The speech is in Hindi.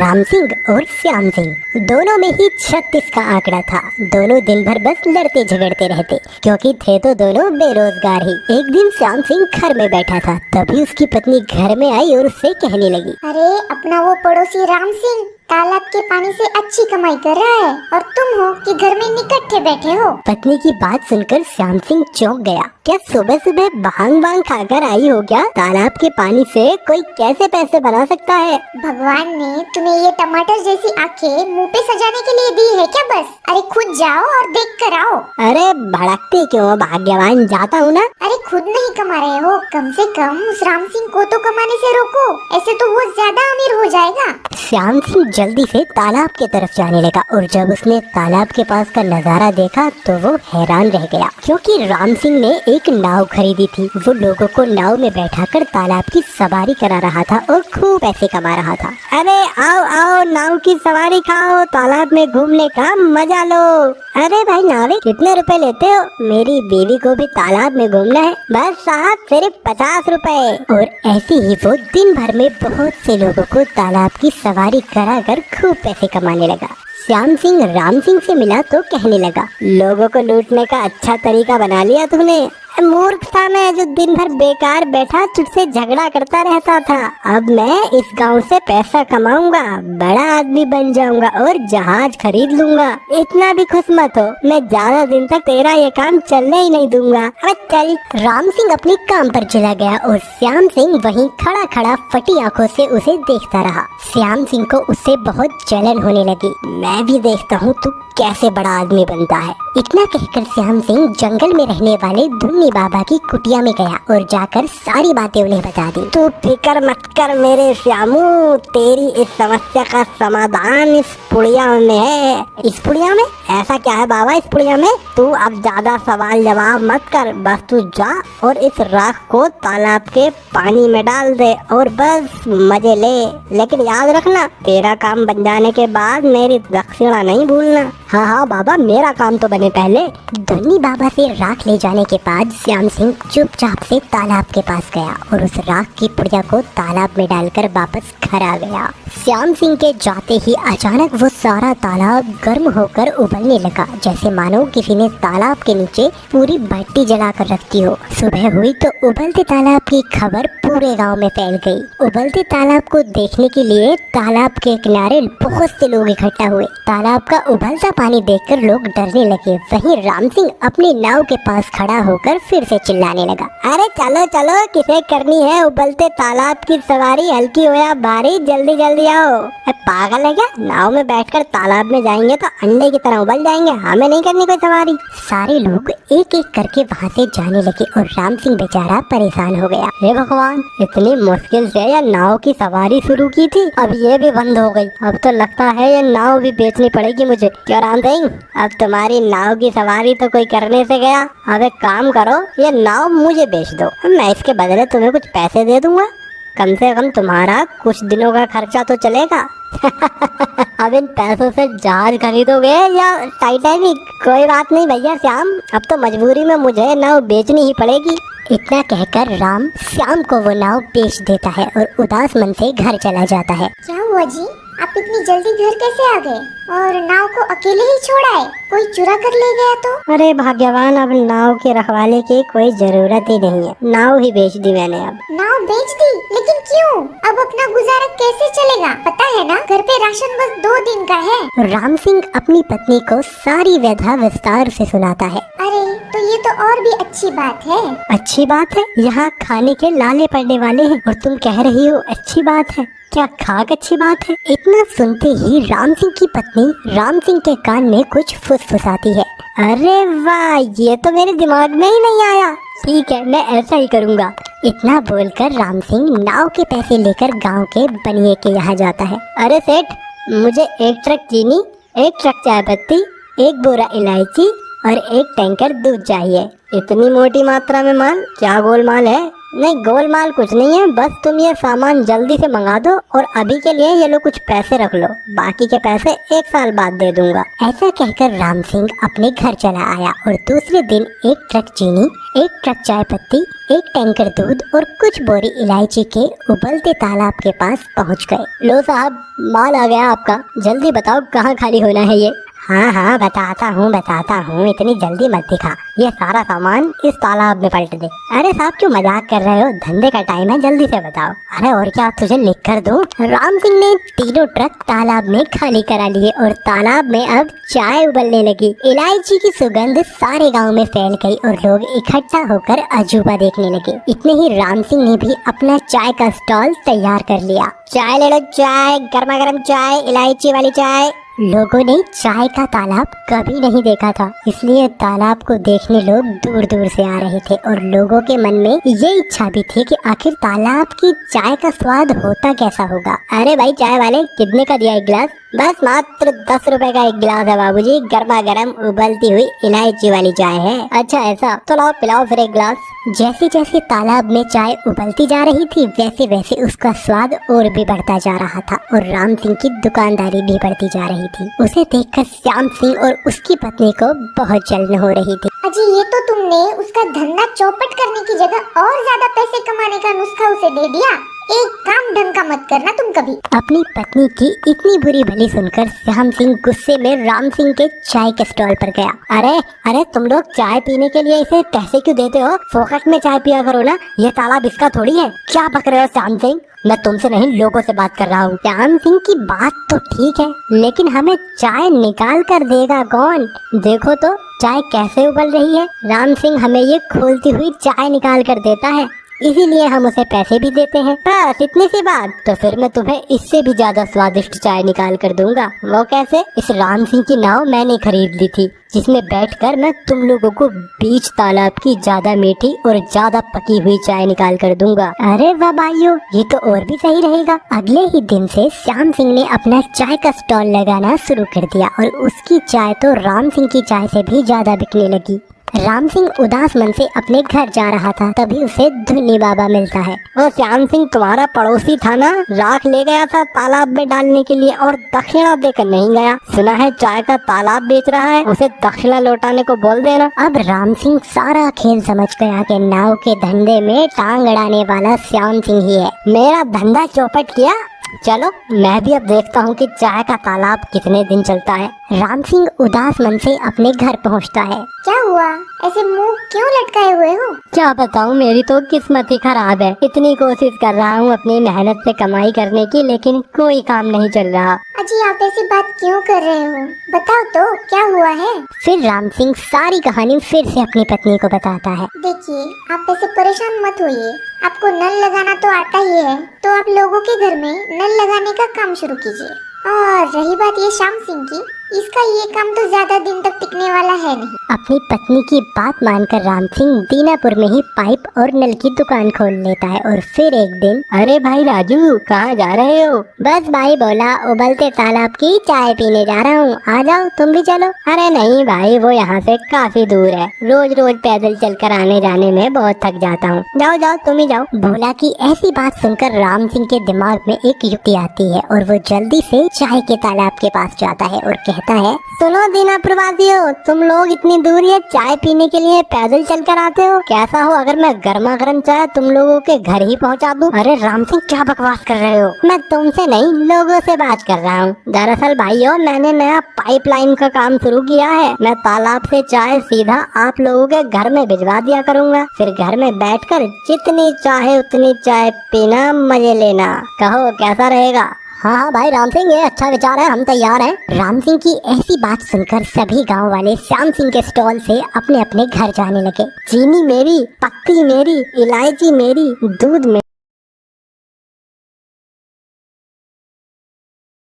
राम सिंह और श्याम सिंह दोनों में ही 36 का आंकड़ा था। दोनों दिन भर बस लड़ते झगड़ते रहते, क्योंकि थे तो दोनों बेरोजगार ही। एक दिन श्याम सिंह घर में बैठा था, तभी उसकी पत्नी घर में आई और उससे कहने लगी, अरे अपना वो पड़ोसी राम सिंह तालाब के पानी से अच्छी कमाई कर रहा है और तुम हो कि घर में निकट्ठे बैठे हो। पत्नी की बात सुनकर श्याम सिंह चौंक गया। क्या सुबह सुबह भांग वांग खाकर आई हो क्या? तालाब के पानी से कोई कैसे पैसे बना सकता है? भगवान ने तुम्हें ये टमाटर जैसी आंखें मुंह पे सजाने के लिए दी है क्या बस? अरे खुद जाओ और देख कर आओ। अरे भड़कते क्यों हो भाग्यवान, जाता हूँ ना। अरे खुद नहीं कमा रहे हो, कम से कम उस राम सिंह को तो कमाने से रोको, ऐसे तो वो ज्यादा अमीर हो जाएगा। श्याम सिंह जल्दी से तालाब के तरफ जाने लगा और जब उसने तालाब के पास का नजारा देखा तो वो हैरान रह गया, क्योंकि राम सिंह ने एक नाव खरीदी थी। वो लोगों को नाव में बैठाकर तालाब की सवारी करा रहा था और खूब पैसे कमा रहा था। अरे आओ आओ, नाव की सवारी खाओ, तालाब में घूमने का मजा लो। अरे भाई नाविक, कितने रुपए लेते हो? मेरी बीवी को भी तालाब में घूमना है। बस साहब सिर्फ 50 रुपए। और ऐसे ही वो दिन भर में बहुत से लोगों को तालाब की सवारी कराकर खूब पैसे कमाने लगा। श्याम सिंह राम सिंह से मिला तो कहने लगा, लोगों को लूटने का अच्छा तरीका बना लिया तूने। मूर्ख था मैं, जो दिन भर बेकार बैठा तुझसे झगड़ा करता रहता था। अब मैं इस गांव से पैसा कमाऊंगा, बड़ा आदमी बन जाऊंगा और जहाज खरीद लूंगा। इतना भी खुश मत हो, मैं ज्यादा दिन तक तेरा ये काम चलने ही नहीं दूंगा। अब चल। राम सिंह अपने काम पर चला गया और श्याम सिंह वहीं खड़ा खड़ा फटी आंखों से उसे देखता रहा। श्याम सिंह को उससे बहुत जलन होने लगी। मैं भी देखता हूँ तू कैसे बड़ा आदमी बनता है। इतना कहकर श्याम सिंह जंगल में रहने वाले धुन्नी बाबा की कुटिया में गया और जाकर सारी बातें उन्हें बता दी। तू फिक्र मत कर मेरे श्यामू, तेरी इस समस्या का समाधान इस पुड़िया में है। इस पुड़िया में? ऐसा क्या है बाबा इस पुड़िया में? तू अब ज्यादा सवाल जवाब मत कर, बस तू जा और इस राख को तालाब के पानी में डाल दे और बस मजे ले। लेकिन याद रखना, तेरा काम बन जाने के बाद मेरी दक्षिणा नहीं भूलना। हाँ हाँ बाबा, मेरा काम तो बने पहले। धुन्नी बाबा से राख ले जाने के बाद श्याम सिंह चुपचाप से तालाब के पास गया और उस राख की पुड़िया को तालाब में डालकर वापस घर आ गया। श्याम सिंह के जाते ही अचानक वो सारा तालाब गर्म होकर उबलने लगा, जैसे मानो किसी ने तालाब के नीचे पूरी भट्टी जलाकर रखी हो। सुबह हुई तो उबलते तालाब की खबर पूरे गांव में फैल गई। उबलते तालाब को देखने के लिए तालाब के किनारे बहुत से लोग इकट्ठा हुए। तालाब का उबलता पानी देखकर लोग डरने लगे। वहीं राम सिंह अपनी नाव के पास खड़ा होकर फिर से चिल्लाने लगा, अरे चलो चलो, किसे करनी है उबलते तालाब की सवारी, हल्की हो या भारी, जल्दी जल्दी आओ। पागल है क्या? नाव में बैठकर तालाब में जाएंगे तो अंडे की तरह उबल जाएंगे, हमें नहीं करनी कोई सवारी। सारे लोग एक एक करके वहाँ से जाने लगे और राम सिंह बेचारा परेशान हो गया। हे भगवान, इतनी मुश्किल से यह नाव की सवारी शुरू की थी, अब ये भी बंद हो गई। अब तो लगता है ये नाव भी बेचनी पड़ेगी मुझे। क्यों राम सिंह, अब तुम्हारी नाव की सवारी तो कोई करने से गया। अब एक काम करो, ये नाव मुझे बेच दो, मैं इसके बदले तुम्हें कुछ पैसे दे दूंगा। कम से कम तुम्हारा कुछ दिनों का खर्चा तो चलेगा। अब इन पैसों से जहाज खरीदोगे या टाइटैनिक? कोई बात नहीं भैया श्याम, अब तो मजबूरी में मुझे नाव बेचनी ही पड़ेगी। इतना कहकर राम श्याम को वो नाव बेच देता है और उदास मन से घर चला जाता है। क्या हुआ जी, आप इतनी जल्दी घर कैसे आ गए और नाव को अकेले ही छोड़ा है? कोई चुरा कर ले गया तो? अरे भाग्यवान, अब नाव के रखवाले की कोई जरूरत ही नहीं है, नाव ही बेच दी मैंने। अब नाव बेच दी? लेकिन क्यों? अब अपना गुजारा कैसे चलेगा? पता है ना, घर पे राशन बस 2 दिन का है। राम सिंह अपनी पत्नी को सारी व्यथा विस्तार से सुनाता है। अरे तो ये तो और भी अच्छी बात है। अच्छी बात है? यहाँ खाने के लाले पड़ने वाले हैं और तुम कह रही हो अच्छी बात है? क्या खाक अच्छी बात है? इतना सुनते ही राम सिंह की पत्नी राम सिंह के कान में कुछ फुसफुसाती है। अरे वाह, ये तो मेरे दिमाग में ही नहीं आया। ठीक है, मैं ऐसा ही करूँगा। इतना बोलकर राम सिंह नाव के पैसे लेकर गांव के बनिए के यहाँ जाता है। अरे सेठ, मुझे 1 ट्रक चीनी, 1 ट्रक चाय पत्ती, 1 बोरा इलायची और 1 टैंकर दूध चाहिए। इतनी मोटी मात्रा में माल? क्या गोलमाल है? नहीं गोलमाल कुछ नहीं है, बस तुम ये सामान जल्दी से मंगा दो और अभी के लिए ये लो कुछ पैसे रख लो, बाकी के पैसे 1 साल बाद दे दूंगा। ऐसा कहकर राम सिंह अपने घर चला आया और दूसरे दिन एक ट्रक चीनी, एक ट्रक चाय पत्ती, एक टैंकर दूध और कुछ बोरी इलायची के उबलते तालाब के पास पहुंच गए। लो साहब, माल आ गया आपका, जल्दी बताओ कहाँ खाली होना है ये। हाँ हाँ बताता हूँ, इतनी जल्दी मत दिखा, ये सारा सामान इस तालाब में पलट दे। अरे साहब क्यों मजाक कर रहे हो, धंधे का टाइम है, जल्दी से बताओ। अरे और क्या तुझे लिख कर दूं? राम सिंह ने तीनों ट्रक तालाब में खाली करा लिए और तालाब में अब चाय उबलने लगी। इलायची की सुगंध सारे गांव में फैल गई और लोग इकट्ठा होकर अजूबा देखने लगे। इतने ही राम सिंह ने भी अपना चाय का स्टॉल तैयार कर लिया। चाय ले लो, चाय, गर्मा गर्म चाय, इलायची वाली चाय। लोगों ने चाय का तालाब कभी नहीं देखा था, इसलिए तालाब को देखने लोग दूर दूर से आ रहे थे और लोगों के मन में ये इच्छा भी थी कि आखिर तालाब की चाय का स्वाद होता कैसा होगा। अरे भाई चाय वाले, कितने का दिया एक गिलास? बस मात्र 10 रुपए का एक गिलास है बाबूजी, गर्मा गर्म उबलती हुई इलायची वाली चाय है। अच्छा ऐसा, तो लाओ पिलाओ फिर एक गिलास। जैसे जैसे तालाब में चाय उबलती जा रही थी वैसे वैसे उसका स्वाद और भी बढ़ता जा रहा था और राम सिंह की दुकानदारी भी बढ़ती जा रही थी। उसे देखकर श्याम सिंह और उसकी पत्नी को बहुत जलन हो रही थी। अजी ये तो तुमने उसका धंधा चौपट करने की जगह और ज्यादा पैसे कमाने का नुस्खा उसे दे दिया। एक काम ढंग का मत करना तुम कभी। अपनी पत्नी की इतनी बुरी भली सुनकर श्याम सिंह गुस्से में राम सिंह के चाय के स्टॉल पर गया। अरे अरे तुम लोग चाय पीने के लिए इसे पैसे क्यों देते हो? फोकट में चाय पिया करो ना, ये तालाब इसका थोड़ी है। क्या बक रहे हो श्याम सिंह? मैं तुमसे नहीं लोगों से बात कर रहा हूँ। श्याम सिंह की बात तो ठीक है, लेकिन हमें चाय निकाल कर देगा कौन? देखो तो चाय कैसे उबल रही है। राम सिंह हमें ये खोलती हुई चाय निकाल कर देता है, इसीलिए हम उसे पैसे भी देते हैं। बस इतनी सी बात। तो फिर मैं तुम्हें इससे भी ज्यादा स्वादिष्ट चाय निकाल कर दूंगा। वो कैसे? इस राम सिंह की नाव मैंने खरीद ली थी, जिसमें बैठकर मैं तुम लोगों को बीच तालाब की ज्यादा मीठी और ज्यादा पकी हुई चाय निकाल कर दूंगा। अरे वाह भाइयों, ये तो और भी सही रहेगा। अगले ही दिन से श्याम सिंह ने अपना चाय का स्टॉल लगाना शुरू कर दिया और उसकी चाय तो राम सिंह की चाय से भी ज्यादा बिकने लगी। राम सिंह उदास मन से अपने घर जा रहा था, तभी उसे धुन्नी बाबा मिलता है। वो श्याम सिंह तुम्हारा पड़ोसी था ना, राख ले गया था तालाब में डालने के लिए और दक्षिणा देकर नहीं गया। सुना है चाय का तालाब बेच रहा है, उसे दक्षिणा लौटाने को बोल देना। अब राम सिंह सारा खेल समझ गया कि नाव के धंधे में टांग अड़ाने वाला श्याम सिंह ही है। मेरा धंधा चौपट किया, चलो मैं भी अब देखता हूँ कि चाय का तालाब कितने दिन चलता है। राम सिंह उदास मन से अपने घर पहुँचता है। क्या हुआ, ऐसे मुंह क्यों लटकाए हुए हो? क्या बताऊँ, मेरी तो किस्मत ही खराब है। इतनी कोशिश कर रहा हूँ अपनी मेहनत से कमाई करने की, लेकिन कोई काम नहीं चल रहा। अजी आप ऐसी बात क्यों कर रहे हो? बताओ तो क्या हुआ है? फिर राम सिंह सारी कहानी फिर से अपनी पत्नी को बताता है। देखिए आप ऐसे परेशान मत होइए, आपको नल लगाना तो आता ही है, तो आप लोगों के घर में नल लगाने का काम शुरू कीजिए। और रही बात ये श्याम सिंह की, इसका ये काम तो ज्यादा दिन तक टिकने वाला है नहीं। अपनी पत्नी की बात मानकर राम सिंह दीनापुर में ही पाइप और नल की दुकान खोल लेता है और फिर एक दिन, अरे भाई राजू कहाँ जा रहे हो? बस भाई बोला उबलते तालाब की चाय पीने जा रहा हूँ, आ जाओ तुम भी चलो। अरे नहीं भाई, वो यहाँ से काफी दूर है, रोज रोज पैदल चलकर आने जाने में बहुत थक जाता हूँ। जाओ जाओ तुम ही जाओ। भोला की ऐसी बात सुनकर राम सिंह के दिमाग में एक युक्ति आती है और वो जल्दी से चाय के तालाब के पास जाता है और कहता है, सुनो दीनापुर वासियों, तुम लोग इतनी दूर ये चाय पीने के लिए पैदल चलकर आते हो, कैसा हो अगर मैं गर्मा गर्म चाय तुम लोगों के घर ही पहुंचा दूं? अरे राम सिंह क्या बकवास कर रहे हो? मैं तुमसे नहीं लोगों से बात कर रहा हूँ। दरअसल भाइयों, मैंने नया पाइपलाइन का काम शुरू किया है। मैं तालाब से चाय सीधा आप लोगों के घर में भिजवा दिया करूँगा, फिर घर में बैठकर जितनी चाहे उतनी चाय पीना, मजे लेना। कहो कैसा रहेगा? हाँ हाँ भाई राम सिंह, ये अच्छा विचार है, हम तैयार हैं। राम सिंह की ऐसी बात सुनकर सभी गांव वाले श्याम सिंह के स्टॉल से अपने अपने घर जाने लगे। चीनी मेरी, पत्ती मेरी, इलायची मेरी, दूध